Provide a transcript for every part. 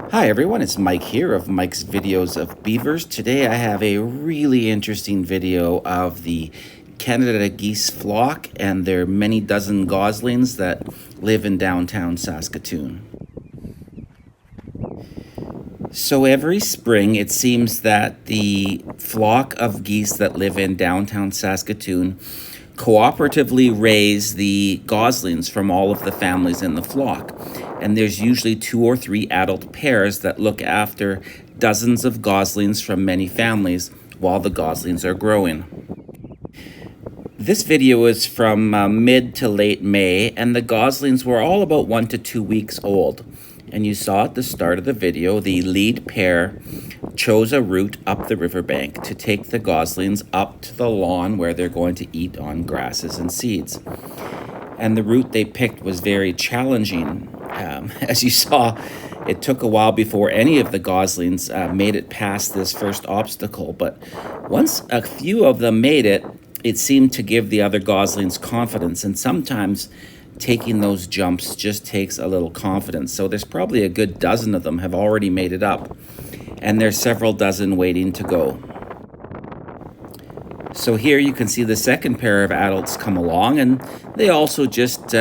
Hi everyone, it's Mike here of Mike's Videos of Beavers. Today I have a really interesting video of the Canada geese flock and their many dozen goslings that live in downtown Saskatoon. So every spring it seems that the flock of geese that live in downtown Saskatoon cooperatively raise the goslings from all of the families in the flock. And there's usually 2 or 3 adult pairs that look after dozens of goslings from many families while the goslings are growing. This video is from mid to late May, and the goslings were all about 1 to 2 weeks old. And you saw at the start of the video, the lead pair chose a route up the riverbank to take the goslings up to the lawn where they're going to eat on grasses and seeds. And the route they picked was very challenging. As you saw, it took a while before any of the goslings made it past this first obstacle. But once a few of them made it, it seemed to give the other goslings confidence. And sometimes taking those jumps just takes a little confidence. So there's probably a good dozen of them have already made it up, and there's several dozen waiting to go. So here you can see the second pair of adults come along, and they also just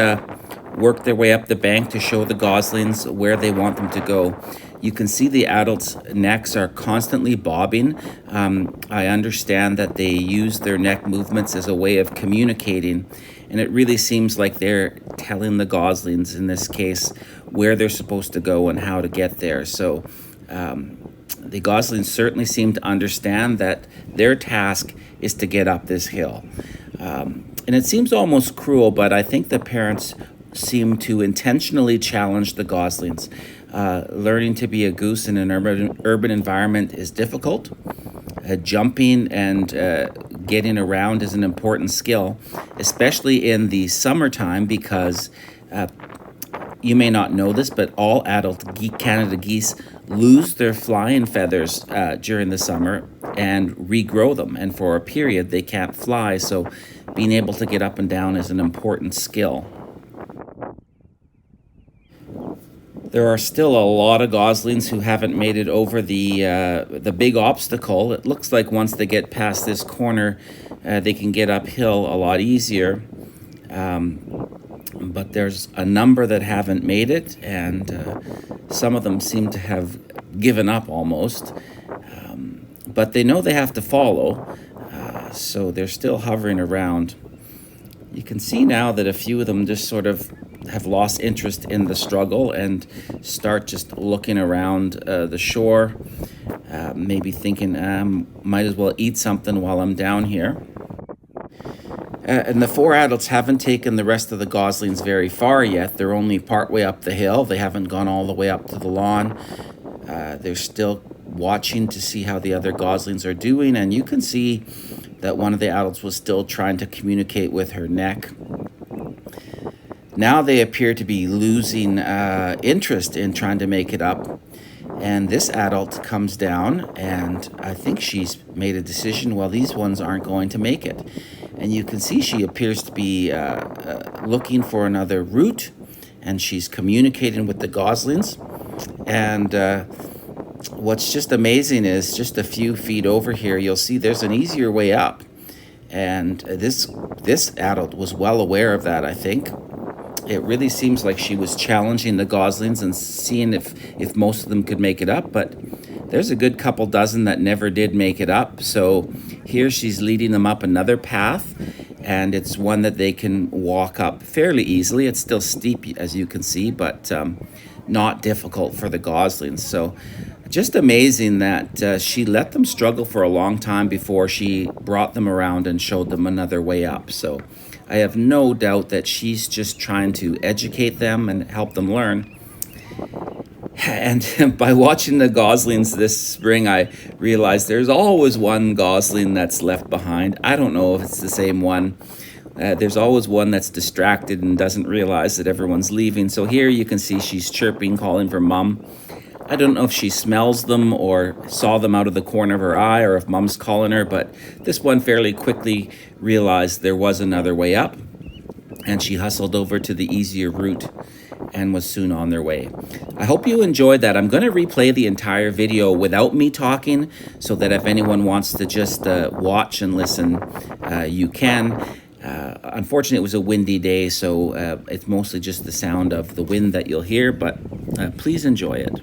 work their way up the bank to show the goslings where they want them to go. You can see the adults' necks are constantly bobbing. I understand that they use their neck movements as a way of communicating, and it really seems like they're telling the goslings, in this case, where they're supposed to go and how to get there. So the goslings certainly seem to understand that their task is to get up this hill. And it seems almost cruel, but I think the parents seem to intentionally challenge the goslings. Learning to be a goose in an urban environment is difficult. Jumping and getting around is an important skill, especially in the summertime, because you may not know this, but all adult Canada geese lose their flying feathers during the summer and regrow them. And for a period, they can't fly. So being able to get up and down is an important skill. There are still a lot of goslings who haven't made it over the big obstacle. It looks like once they get past this corner, they can get uphill a lot easier. But there's a number that haven't made it, and some of them seem to have given up almost. But they know they have to follow, so they're still hovering around. You can see now that a few of them just sort of have lost interest in the struggle and start just looking around the shore, maybe thinking, might as well eat something while I'm down here. And the 4 adults haven't taken the rest of the goslings very far yet. They're only partway up the hill. They haven't gone all the way up to the lawn. They're still watching to see how the other goslings are doing, and you can see that one of the adults was still trying to communicate with her neck. Now they appear to be losing interest in trying to make it up. And this adult comes down, and I think she's made a decision, well, these ones aren't going to make it. And you can see she appears to be looking for another route, and she's communicating with the goslings. And what's just amazing is just a few feet over here, you'll see there's an easier way up. And this adult was well aware of that, I think. It really seems like she was challenging the goslings and seeing if most of them could make it up, but there's a good couple dozen that never did make it up. So here she's leading them up another path, and it's one that they can walk up fairly easily. It's still steep, as you can see, but not difficult for the goslings. So just amazing that she let them struggle for a long time before she brought them around and showed them another way up. So I have no doubt that she's just trying to educate them and help them learn. And by watching the goslings this spring, I realized there's always one gosling that's left behind. I don't know if it's the same one. There's always one that's distracted and doesn't realize that everyone's leaving. So here you can see she's chirping, calling for Mom. I don't know if she smells them or saw them out of the corner of her eye, or if Mom's calling her, but this one fairly quickly realized there was another way up, and she hustled over to the easier route. and was soon on their way. I hope you enjoyed that. I'm going to replay the entire video without me talking so that if anyone wants to just watch and listen, you can. Unfortunately, it was a windy day, so it's mostly just the sound of the wind that you'll hear, but please enjoy it.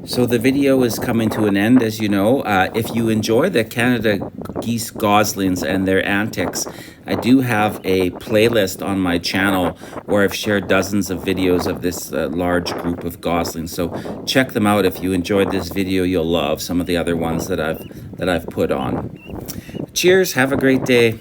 So the video is coming to an end, as you know. If you enjoy the Canada geese goslings and their antics, I do have a playlist on my channel where I've shared dozens of videos of this large group of goslings. So check them out. If you enjoyed this video, you'll love some of the other ones that I've put on. Cheers, have a great day.